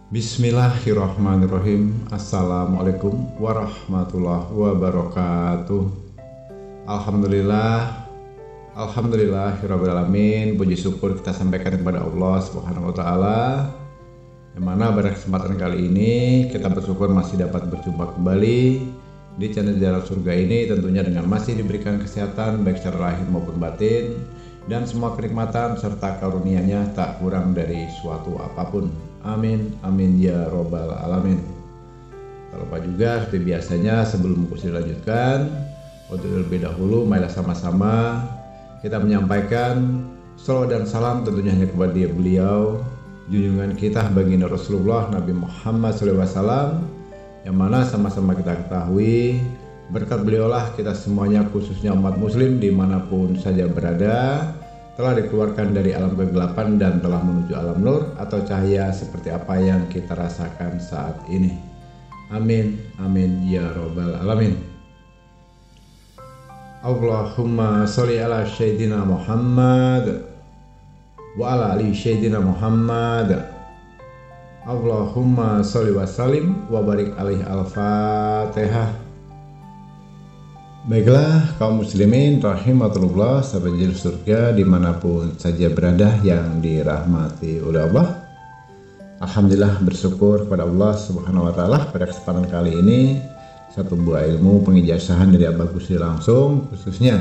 Bismillahirrahmanirrahim. Assalamualaikum warahmatullahi wabarakatuh. Alhamdulillahirrabbilalamin. Puji syukur kita sampaikan kepada Allah Subhanahu wa ta'ala, yang mana pada kesempatan kali ini kita bersyukur masih dapat berjumpa kembali di channel Jalan Surga ini, tentunya dengan masih diberikan kesehatan baik secara lahir maupun batin, dan semua kenikmatan serta karunia-Nya tak kurang dari suatu apapun. Amin, amin ya robbal alamin. Tak lupa juga seperti biasanya, sebelum kursi dilanjutkan, untuk lebih dahulu marilah sama-sama kita menyampaikan salawat dan salam tentunya hanya kepada beliau, junjungan kita baginda Rasulullah Nabi Muhammad SAW, yang mana sama-sama kita ketahui berkat beliaulah kita semuanya, khususnya umat muslim dimanapun saja berada, telah dikeluarkan dari alam kegelapan dan telah menuju alam nur atau cahaya seperti apa yang kita rasakan saat ini. Amin, amin ya robbal alamin. Allahumma sholli ala sayyidina Muhammad wa ala ali sayyidina Muhammad. Allahumma sholli wa sallim wa barik alaihi. Al-Fatihah. Baiklah kaum muslimin rahimatullah, sahabat Jalan Surga dimanapun saja berada yang dirahmati oleh Allah. Alhamdulillah, bersyukur kepada Allah Subhanahu wa ta'ala pada kesempatan kali ini satu buah ilmu pengijazahan dari Abah Gusri langsung, khususnya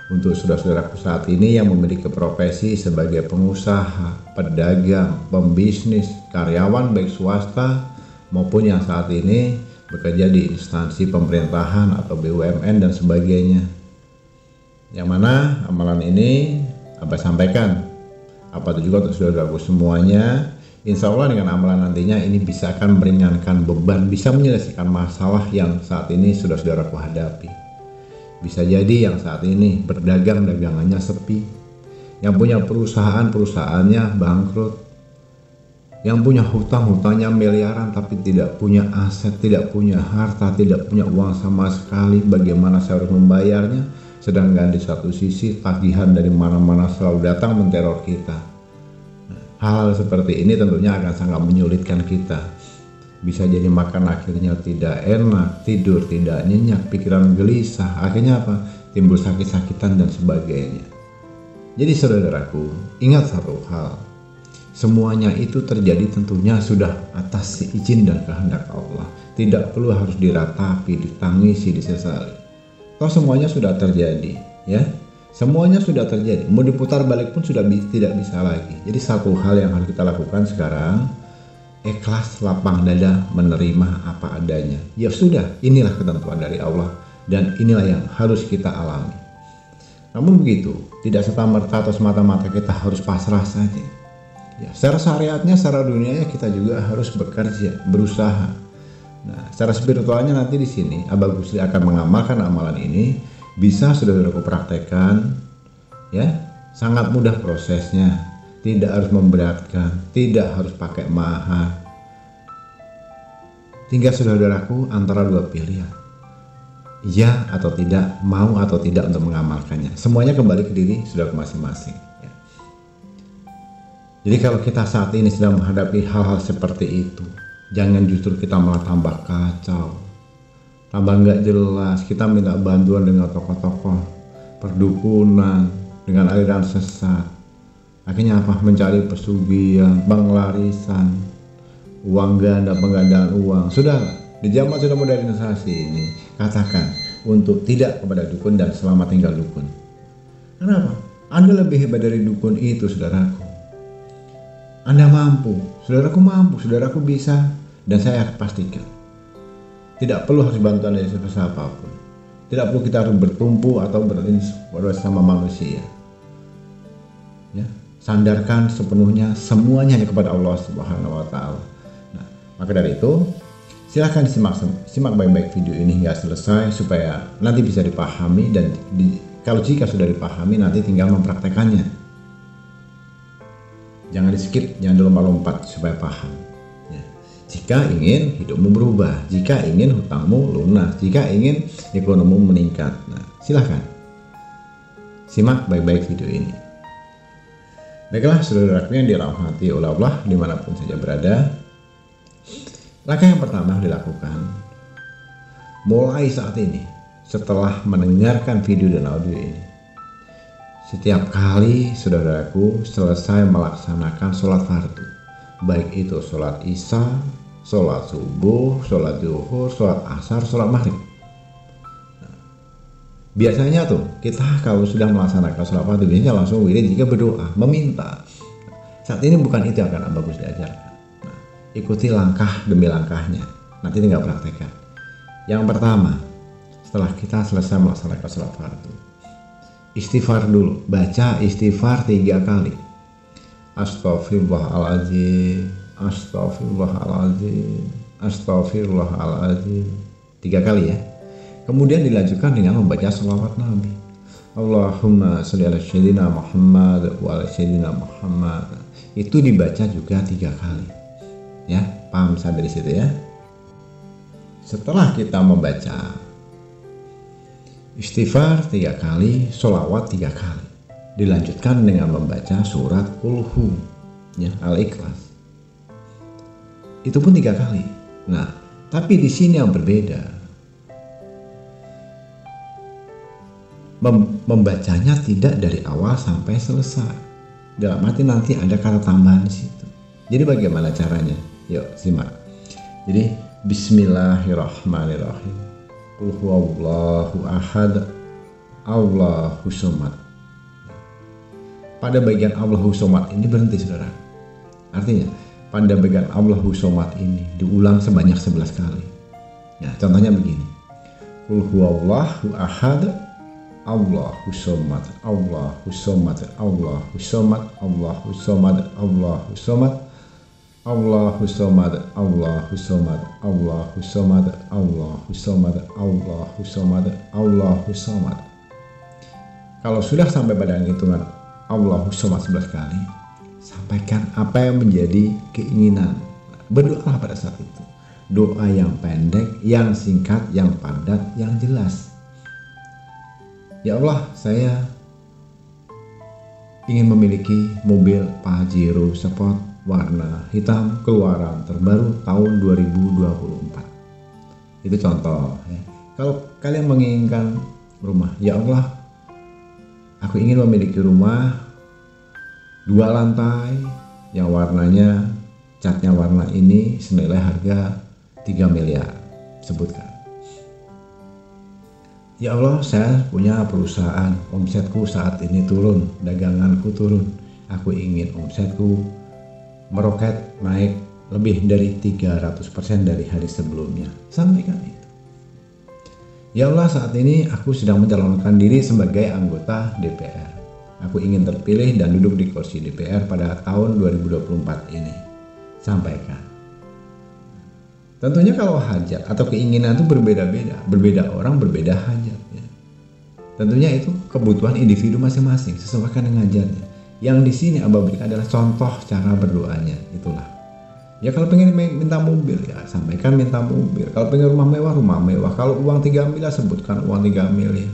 untuk saudara-saudaraku saat ini yang memiliki profesi sebagai pengusaha, pedagang, pembisnis, karyawan baik swasta maupun yang saat ini bekerja di instansi pemerintahan atau BUMN dan sebagainya. Yang mana amalan ini Abah sampaikan, apa itu juga untuk saudaraku semuanya. Insya Allah dengan amalan nantinya ini bisa akan meringankan beban, bisa menyelesaikan masalah yang saat ini sudah saudaraku hadapi. Bisa jadi yang saat ini berdagang dagangannya sepi, yang punya perusahaannya bangkrut, yang punya hutang-hutangnya miliaran tapi tidak punya aset, tidak punya harta, tidak punya uang sama sekali, bagaimana saya harus membayarnya, sedangkan di satu sisi tagihan dari mana-mana selalu datang menteror kita. Hal seperti ini tentunya akan sangat menyulitkan kita. Bisa jadi makan akhirnya tidak enak, tidur tidak nyenyak, pikiran gelisah, akhirnya apa? Timbul sakit-sakitan dan sebagainya. Jadi saudaraku, ingat satu hal, semuanya itu terjadi tentunya sudah atas izin dan kehendak Allah. Tidak perlu harus diratapi, ditangisi, disesali. Toh semuanya sudah terjadi, ya. Semuanya sudah terjadi. Mau diputar balik pun sudah tidak bisa lagi. Jadi satu hal yang harus kita lakukan sekarang, ikhlas, lapang dada, menerima apa adanya. Ya sudah, inilah ketentuan dari Allah dan inilah yang harus kita alami. Namun begitu, tidak serta-merta atau semata-mata kita harus pasrah saja. Ya, secara syariatnya, secara dunianya kita juga harus bekerja, berusaha. Nah, secara spiritualnya nanti di sini Abah Gusri akan mengamalkan amalan ini. Bisa saudara-saudaraku praktekkan, ya, sangat mudah prosesnya, tidak harus memberatkan, tidak harus pakai mahar. Tinggal saudara-saudaraku antara dua pilihan, iya atau tidak, mau atau tidak untuk mengamalkannya. Semuanya kembali ke diri saudara masing-masing. Jadi kalau kita saat ini sedang menghadapi hal-hal seperti itu, jangan justru kita malah tambah kacau, tambah nggak jelas. Kita minta bantuan dengan tokoh-tokoh perdukunan, dengan aliran sesat. Akhirnya apa? Mencari pesugihan, penglarisan, uang ganda, penggandaan uang. Sudah, di zaman sudah modernisasi ini, katakan untuk tidak kepada dukun dan selamat tinggal dukun. Kenapa? Anda lebih hebat dari dukun itu, saudaraku. Anda mampu, saudaraku mampu, saudaraku bisa, dan saya pastikan tidak perlu harus bantuan dari siapapun. Tidak perlu kita harus bertumpu atau bersama manusia. Ya, sandarkan sepenuhnya semuanya hanya kepada Allah Subhanahu wa ta'ala. Nah, maka dari itu silahkan simak baik-baik video ini hingga selesai supaya nanti bisa dipahami, dan kalau jika sudah dipahami nanti tinggal mempraktekannya. Jangan di skip, jangan dilompat-lompat supaya paham. Ya. Jika ingin hidupmu berubah, jika ingin hutangmu lunas, jika ingin ekonomimu meningkat, nah, silahkan simak baik-baik video ini. Baiklah saudaraku yang dirahmati oleh Allah dimanapun saja berada. Langkah yang pertama dilakukan mulai saat ini setelah mendengarkan video dan audio ini. Setiap kali saudaraku selesai melaksanakan sholat fardu, baik itu sholat isya, sholat subuh, sholat zuhur, sholat asar, sholat maghrib. Biasanya tuh kita kalau sudah melaksanakan sholat fardu biasanya langsung wirid jika berdoa meminta. Saat ini bukan itu yang akan bagus diajarkan. Nah, ikuti langkah demi langkahnya. Nanti tinggal praktekkan. Yang pertama, setelah kita selesai melaksanakan sholat fardu, istighfar dulu. Baca istighfar 3 kali. Astaghfirullahaladzim, astaghfirullahaladzim, astaghfirullahaladzim. 3 kali ya. Kemudian dilanjutkan dengan membaca shalawat Nabi. Allahumma sholli ala sayyidina Muhammad wa ala sayyidina Muhammad. Itu dibaca juga 3 kali. Ya, paham sampai di situ ya. Setelah kita membaca istighfar 3 kali, sholawat 3 kali, dilanjutkan dengan membaca surat Qul-Hu, ya, Al-Ikhlas. Itu pun 3 kali. Nah, tapi di sini yang berbeda. Membacanya tidak dari awal sampai selesai. Dalam arti nanti ada kata tambahan di situ. Jadi bagaimana caranya? Yuk simak. Jadi Bismillahirrahmanirrahim. Qul huwallahu ahad, Allahu somad. Pada bagian Allahu somad ini berhenti saudara. Artinya pada bagian Allahu somad ini diulang sebanyak 11 kali. Ya, contohnya begini. Qul huwallahu ahad, Allahu somad, Allahu somad, Allahu somad, Allahu somad, Allahu somad, Allahu somad, Allahu somad, Allahu somad, Allahu somad, Allahu somad, Allahu somad. Kalau sudah sampai pada hitungan Allahu somad 11 kali, sampaikan apa yang menjadi keinginan. Berdoa pada saat itu. Doa yang pendek, yang singkat, yang padat, yang jelas. Ya Allah, saya ingin memiliki mobil Pajero Sport warna hitam keluaran terbaru tahun 2024. Itu contoh ya. Kalau kalian menginginkan rumah, ya Allah, aku ingin memiliki rumah 2 lantai yang warnanya catnya warna ini senilai harga 3 miliar. Sebutkan. Ya Allah, saya punya perusahaan, omsetku saat ini turun, daganganku turun. Aku ingin omsetku meroket naik lebih dari 300% dari hari sebelumnya. Sampaikan itu. Ya Allah, saat ini aku sedang mencalonkan diri sebagai anggota DPR. Aku ingin terpilih dan duduk di kursi DPR pada tahun 2024 ini. Sampaikan. Tentunya kalau hajat atau keinginan itu berbeda-beda, berbeda orang berbeda hajat. Ya. Tentunya itu kebutuhan individu masing-masing, sesuaikan dengan hajatnya. Yang di sini Abah berikan adalah contoh cara berdoanya, itulah. Ya kalau pengen minta mobil ya sampaikan minta mobil. Kalau pengen rumah mewah, rumah mewah. Kalau uang 3 miliar sebutkan uang 3 miliar.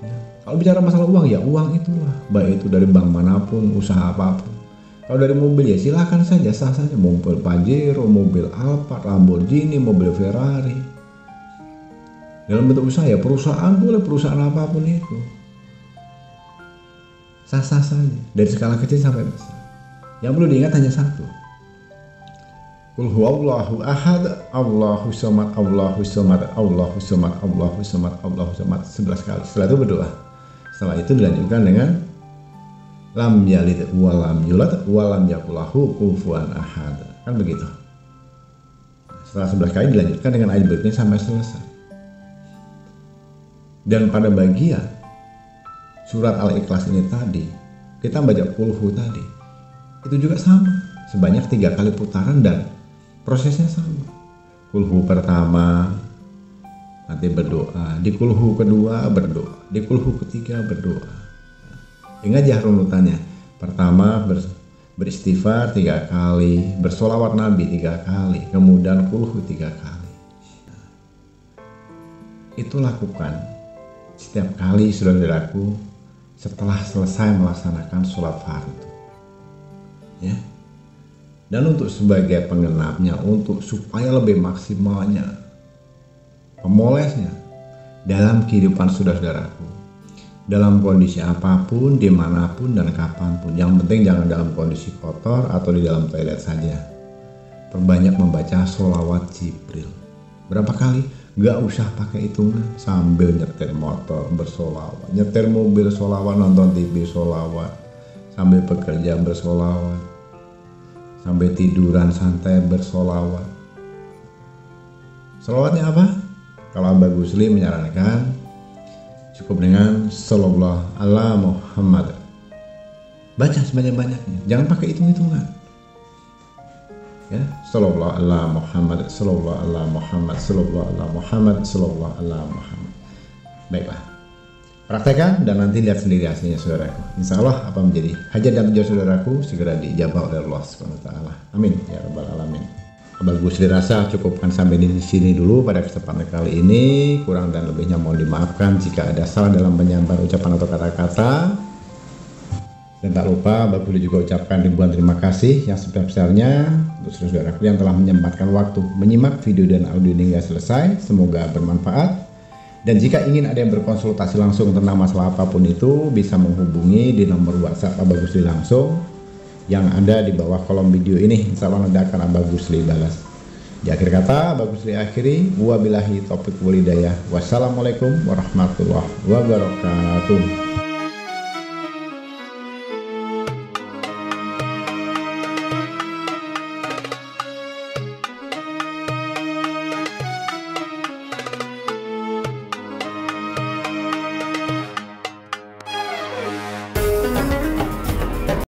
Ya. Kalau bicara masalah uang ya uang itulah, baik itu dari bank manapun, usaha apapun. Kalau dari mobil ya silahkan saja, sah saja. Mobil Pajero, mobil Alphard, Lamborghini, mobil Ferrari. Dalam bentuk usaha ya perusahaan boleh, perusahaan apapun itu. Sah-sah saja. Dari skala kecil sampai besar. Yang perlu diingat hanya satu. Qul huwallahu ahad, Allahu somad, Allahu somad, Allahu somad, Allahu somad, Allahu somad 11 kali. Setelah itu berdoa. Setelah itu dilanjutkan dengan lam yalid walam yulad walam yakulahu kufuwan ahad. Kan begitu. Setelah 11 kali dilanjutkan dengan ayat berikutnya sampai selesai. Dan pada bagian surat Al-Ikhlas ini tadi, kita baca Qul-Hu tadi, itu juga sama. Sebanyak 3 kali putaran dan prosesnya sama. Qul-Hu pertama nanti berdoa, di Qul-Hu kedua berdoa, di Qul-Hu ketiga berdoa. Ingat ya runutannya. Pertama beristighfar 3 kali, bersolawat Nabi 3 kali, kemudian kulhu 3 kali. Itu lakukan setiap kali saudaraku setelah selesai melaksanakan sholat fardu, ya. Dan untuk sebagai penggenapnya, untuk supaya lebih maksimalnya, pemolesnya dalam kehidupan saudaraku, dalam kondisi apapun, dimanapun dan kapanpun, yang penting jangan dalam kondisi kotor atau di dalam toilet saja. Perbanyak membaca sholawat Jibril. Berapa kali? Gak usah pakai hitungan. Sambil nyetir motor bersolawat, nyetir mobil solawat, nonton TV solawat, sambil bekerja bersolawat, sambil tiduran santai bersolawat. Solawatnya apa? Kalau Abah Ghusli menyarankan cukup dengan sallallahu ala Muhammad. Baca sebanyak-banyaknya, jangan pakai hitung-hitungan. Ya, sallallahu ala Muhammad, sallallahu ala Muhammad, sallallahu ala Muhammad, sallallahu ala Muhammad. Baiklah, praktekkan dan nanti lihat sendiri hasilnya saudaraku. Insya Allah apa menjadi hajat dan tujuan saudaraku segera diijabah oleh Allah Subhanahu wa taala. Amin ya rabbal alamin. Abah Ghusli rasa cukupkan sampai di sini dulu pada kesempatan kali ini. Kurang dan lebihnya mohon dimaafkan jika ada salah dalam penyampaian ucapan atau kata-kata. Dan tak lupa Abah Ghusli juga ucapkan ribuan terima kasih yang sebesar-besarnya untuk saudaraku yang telah menyempatkan waktu menyimak video dan audio ini hingga selesai. Semoga bermanfaat. Dan jika ingin ada yang berkonsultasi langsung tentang masalah apapun itu, bisa menghubungi di nomor WhatsApp Abah Ghusli langsung yang ada di bawah kolom video ini. Insya Allah nanti akan Abah Ghusli balas. Di akhir kata Abah Ghusli akhiri, wabillahi taufiq wal hidayah. Wassalamualaikum warahmatullahi wabarakatuh.